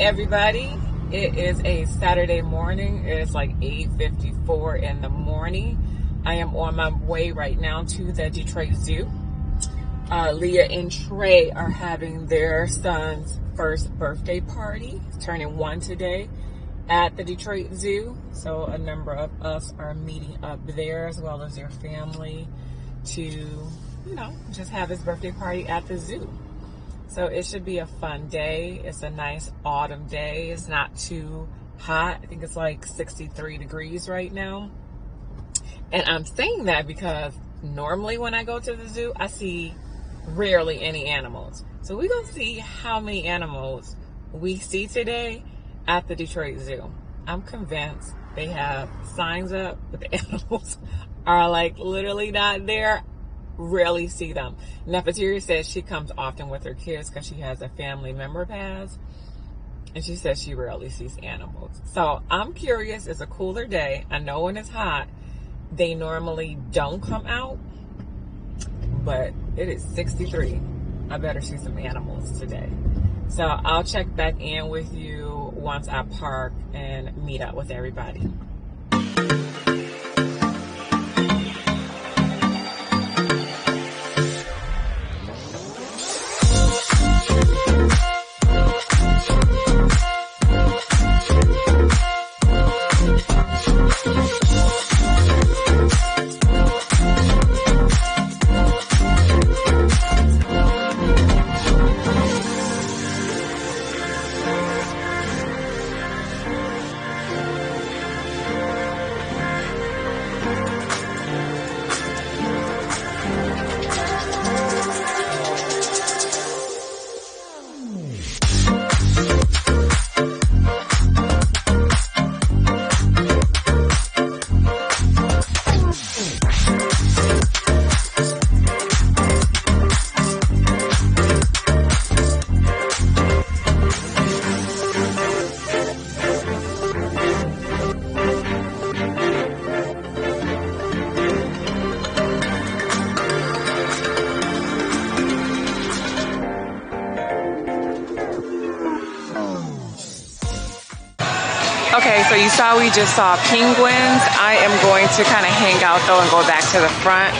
everybody. It is a Saturday morning. It's like 8:54 in the morning. I am on my way right now to the Detroit Zoo. Leah and Trey are having their son's first birthday party, turning 1 today at the Detroit Zoo. So a number of us are meeting up there, as well as their family, to, just have his birthday party at the zoo. So it should be a fun day. It's a nice autumn day. It's not too hot. I think it's like 63 degrees right now. And I'm saying that because normally when I go to the zoo, I see rarely any animals. So we're going to see how many animals we see today at the Detroit Zoo. I'm convinced they have signs up, but the animals are like literally not there. Rarely see them. Nefertiti says she comes often with her kids because she has a family member pass, and she says she rarely sees animals. So I'm curious. It's a cooler day. I know when it's hot they normally don't come out, but it is 63. I better see some animals today. So I'll check back in with you once I park and meet up with everybody. Okay, so you saw we just saw penguins. I am going to kind of hang out though and go back to the front.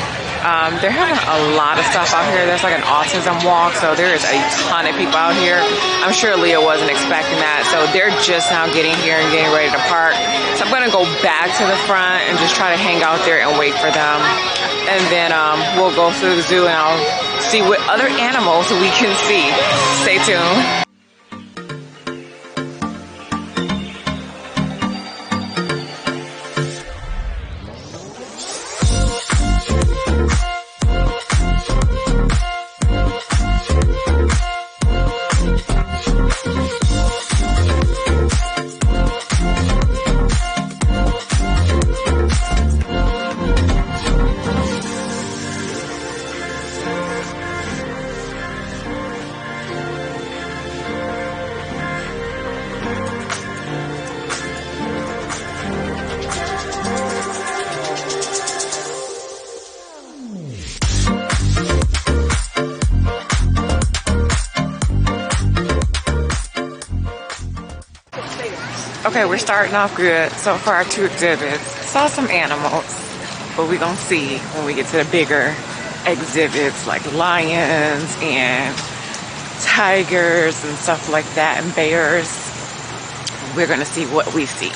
They're having a lot of stuff out here. There's like an autism walk, so there is a ton of people out here. I'm sure Leah wasn't expecting that, so they're just now getting here and getting ready to park. So I'm gonna go back to the front and just try to hang out there and wait for them. And then we'll go through the zoo and I'll see what other animals we can see. Stay tuned. Okay, we're starting off good. So far, 2 exhibits. Saw some animals, but we're gonna see when we get to the bigger exhibits like lions and tigers and stuff like that, and bears. We're gonna see what we see.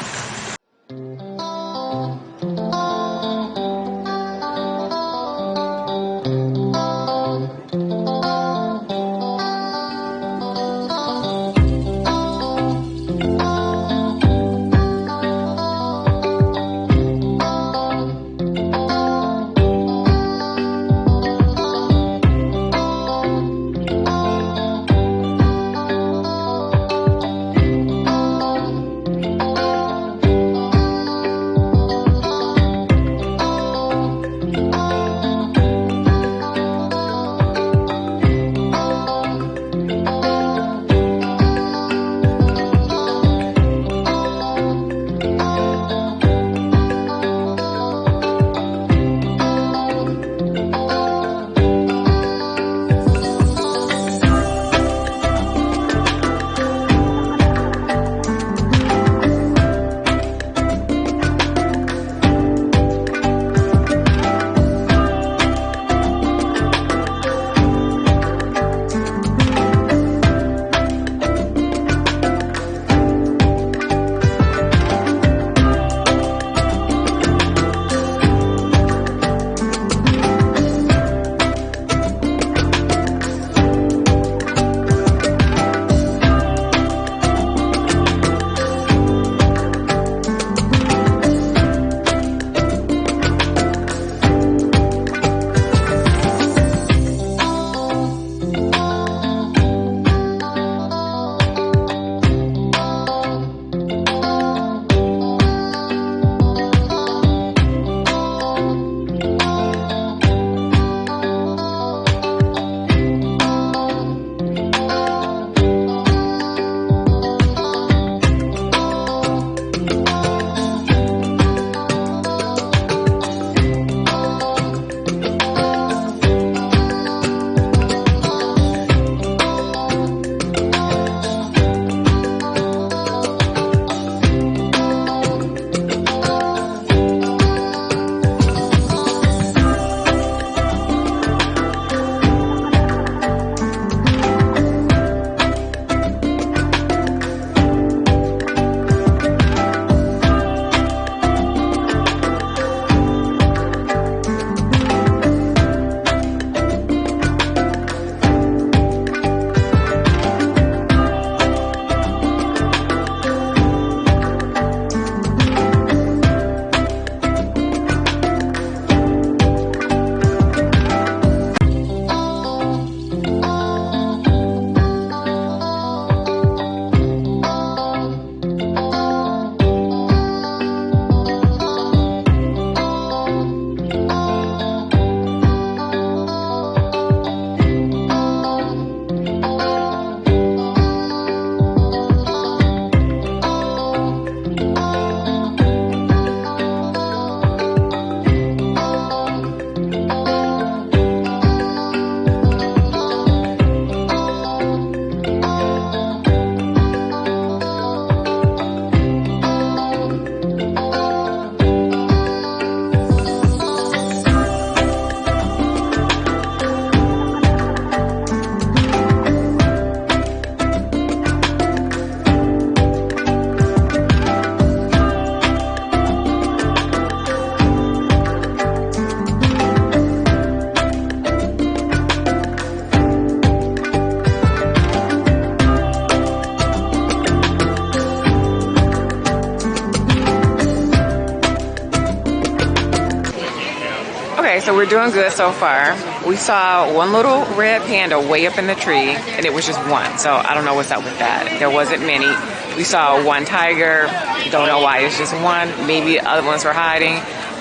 so we're doing good so far. We saw one little red panda way up in the tree, and it was just one. So I don't know what's up with that. There wasn't many. We saw one tiger. Don't know why it's just one. Maybe other ones were hiding.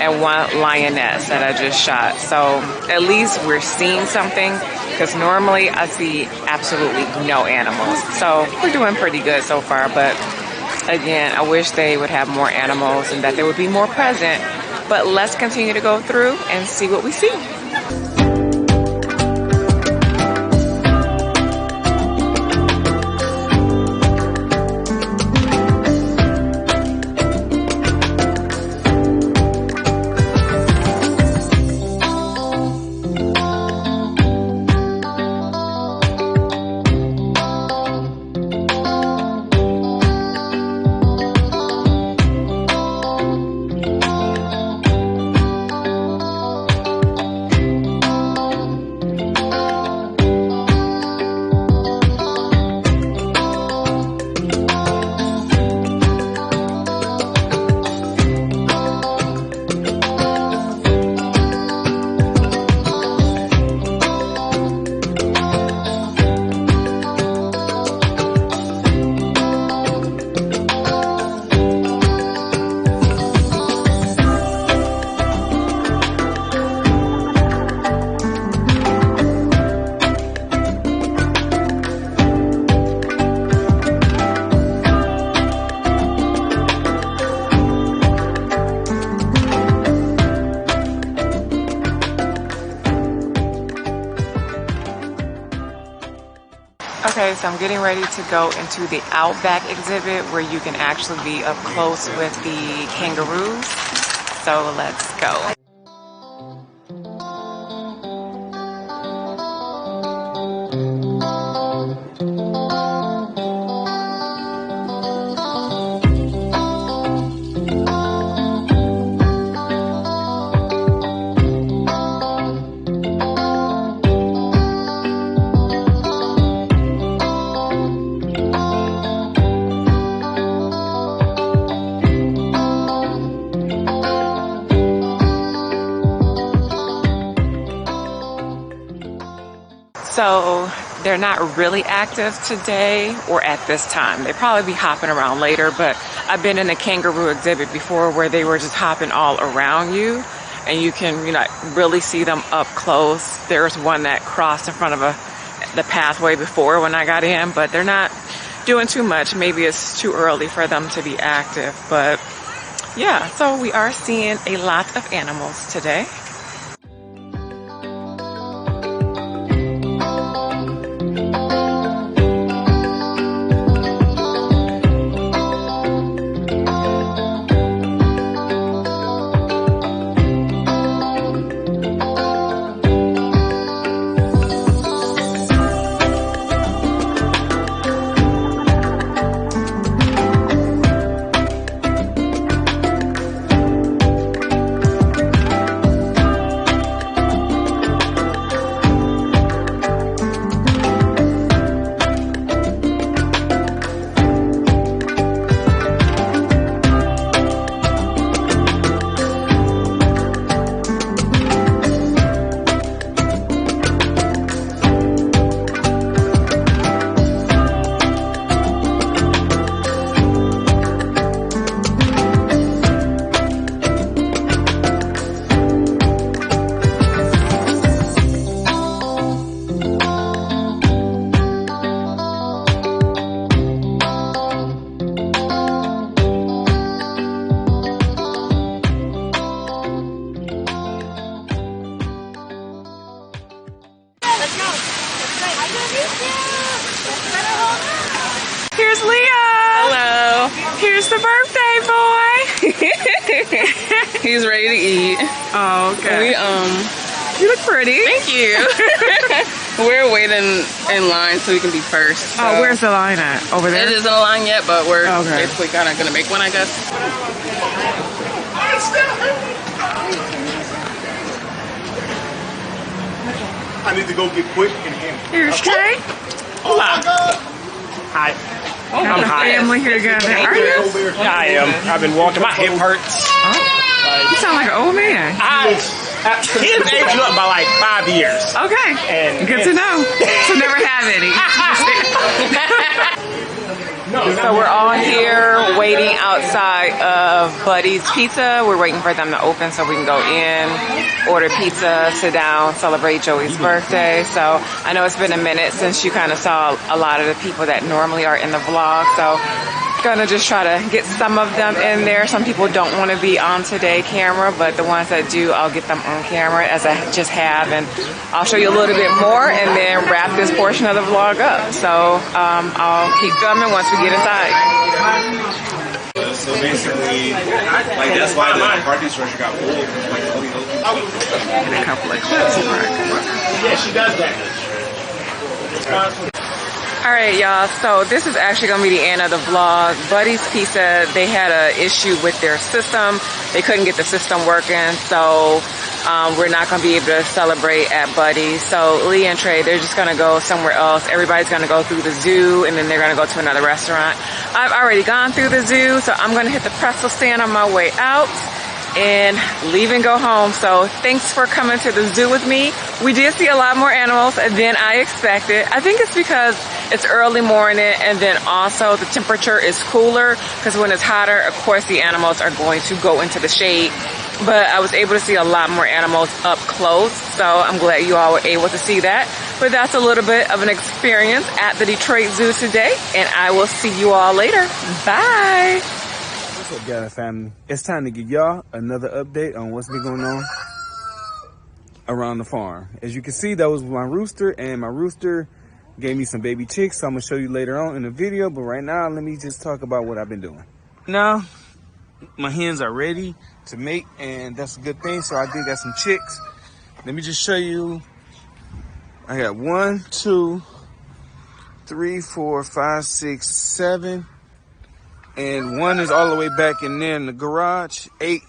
And one lioness that I just shot. So at least we're seeing something, because normally I see absolutely no animals. So we're doing pretty good so far. But again, I wish they would have more animals and that they would be more present. But let's continue to go through and see what we see. Okay, so I'm getting ready to go into the Outback exhibit where you can actually be up close with the kangaroos. So let's go. So they're not really active today or at this time. They'll probably be hopping around later, but I've been in a kangaroo exhibit before where they were just hopping all around you and you can, really see them up close. There's one that crossed in front of the pathway before when I got in, but they're not doing too much. Maybe it's too early for them to be active, but yeah, so we are seeing a lot of animals today. Here's Leo. Hello. Here's the birthday boy. He's ready to eat. Oh, okay. You look pretty. Thank you. We're waiting in line so we can be first. So. Oh, where's the line at? Over there? It isn't a line yet, but we're okay. basically kind of going to make one, I guess. I need to go get quick and handle. Here's Trey. Oh my God. Hi. I'm high. family here together. Are you? Yeah, I am. I've been walking. My hip hurts. Oh. You sound like an old man. I Kids age you up by like 5 years. Okay, And good to know. So never have any. So we're all here waiting outside of Buddy's Pizza. We're waiting for them to open so we can go in, order pizza, sit down, celebrate Joey's birthday. So I know it's been a minute since you kind of saw a lot of the people that normally are in the vlog. So gonna just try to get some of them in there. Some people don't want to be on today camera, but the ones that do, I'll get them on camera as I just have, and I'll show you a little bit more and then wrap this portion of the vlog up. So I'll keep filming once we get inside. So basically, like that's why the party structure got full. Like all these other people. Get a couple of clips. Yeah, she does that. All right, y'all, so this is actually going to be the end of the vlog. Buddy's Pizza, they had an issue with their system. They couldn't get the system working, so we're not going to be able to celebrate at Buddy's. So Leah and Trey, they're just going to go somewhere else. Everybody's going to go through the zoo, and then they're going to go to another restaurant. I've already gone through the zoo, so I'm going to hit the pretzel stand on my way out and leave and go home. So thanks for coming to the zoo with me. We did see a lot more animals than I expected. I think it's because it's early morning, and then also the temperature is cooler, because when it's hotter, of course the animals are going to go into the shade. But I was able to see a lot more animals up close, so I'm glad you all were able to see that. But that's a little bit of an experience at the Detroit Zoo today, and I will see you all later. Bye. What's up, Gather family? It's time to give y'all another update on what's been going on around the farm. As you can see, that was my rooster, and my rooster gave me some baby chicks, so I'm gonna show you later on in the video. But right now, let me just talk about what I've been doing. Now, my hens are ready to mate, and that's a good thing. So I did got some chicks. Let me just show you. I got 1, 2, 3, 4, 5, 6, 7. And one is all the way back in there in the garage. Eight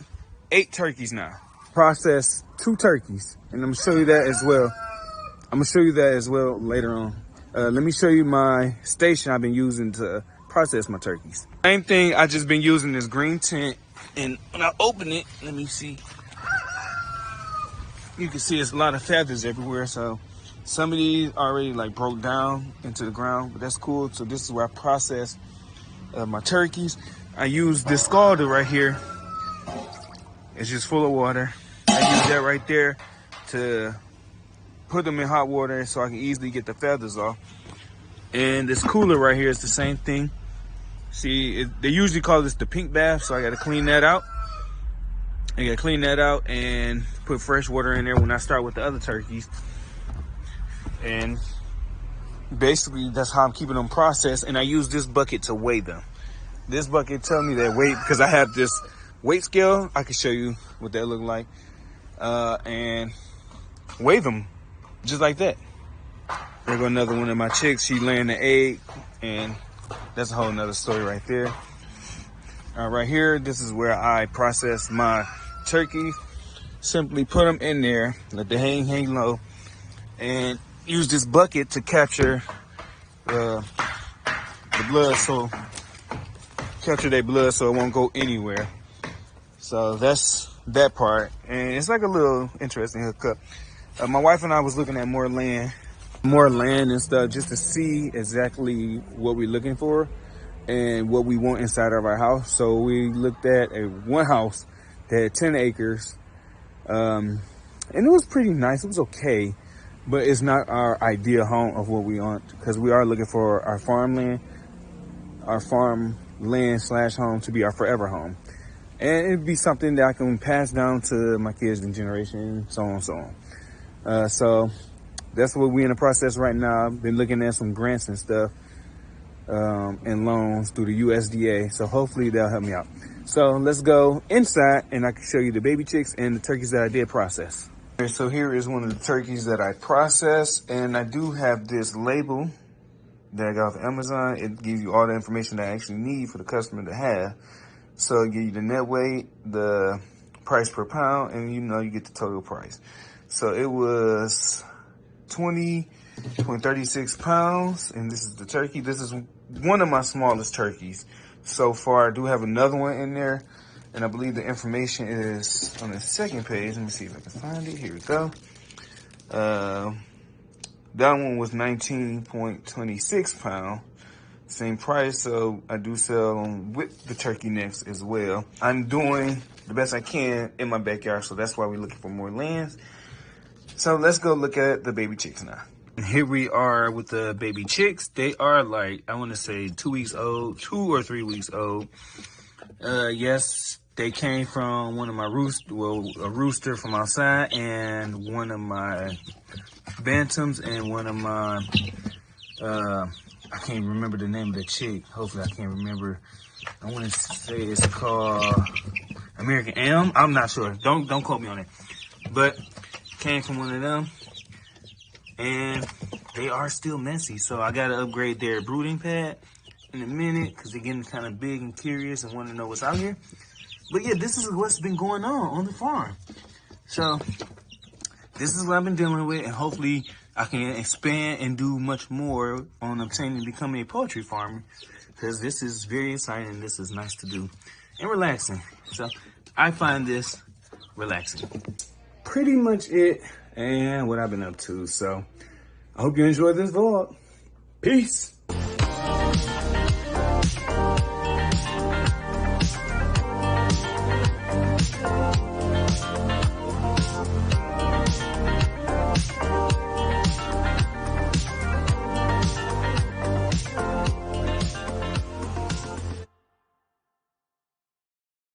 turkeys now. Processed 2 turkeys. And I'm gonna show you that as well. I'm gonna show you that as well later on. Let me show you my station I've been using to process my turkeys. Same thing, I just been using this green tent. And when I open it, let me see. You can see there's a lot of feathers everywhere. So some of these already like broke down into the ground, but that's cool. So this is where I process my turkeys. I use this scalder right here. It's just full of water. I use that right there to put them in hot water so I can easily get the feathers off. And this cooler right here is the same thing. See, they usually call this the pink bath, so I got to clean that out. I got to clean that out and put fresh water in there when I start with the other turkeys. And basically, that's how I'm keeping them processed. And I use this bucket to weigh them. This bucket tells me their weight because I have this weight scale. I can show you what that look like. And weigh them just like that. There go another one of my chicks. She laying the egg, and that's a whole nother story right there. Right here, this is where I process my turkey. Simply put them in there, let the hang low, and use this bucket to capture the blood, so capture their blood so it won't go anywhere. So that's that part, and it's like a little interesting hookup. My wife and I was looking at more land and stuff, just to see exactly what we're looking for and what we want inside of our house. So we looked at one house that had 10 acres, and it was pretty nice. It was okay, but it's not our ideal home of what we want, because we are looking for our farmland / home to be our forever home. And it'd be something that I can pass down to my kids and generation, so on and so on. So that's what we're in the process right now. I've been looking at some grants and stuff, and loans through the USDA. So hopefully they'll help me out. So let's go inside and I can show you the baby chicks and the turkeys that I did process. Okay, so here is one of the turkeys that I processed, and I do have this label that I got off Amazon. It gives you all the information that I actually need for the customer to have. So it gives you the net weight, the price per pound, and you get the total price. So it was 20.36 pounds, and this is the turkey. This is one of my smallest turkeys so far. I do have another one in there And I believe the information is on the second page. Let me see if I can find it. Here we go. That one was 19.26 pounds. Same price, so I do sell them with the turkey necks as well. I'm doing the best I can in my backyard, so that's why we're looking for more lands. So let's go look at the baby chicks now. And here we are with the baby chicks. They are like, I want to say 2 weeks old, 2 or 3 weeks old. Yes, they came from one of my a rooster from outside, and one of my bantams, and one of my, I can't remember the name of the chick. Hopefully I can't remember. I want to say it's called American Elm. I'm not sure. Don't quote me on it. But came from one of them. And they are still messy. So I got to upgrade their brooding pad in a minute because they're getting kind of big and curious and want to know what's out here. But yeah, this is what's been going on the farm. So this is what I've been dealing with, and hopefully I can expand and do much more on obtaining becoming a poultry farmer, because this is very exciting. This is nice to do and relaxing. So I find this relaxing. Pretty much it and what I've been up to. So I hope you enjoyed this vlog. Peace.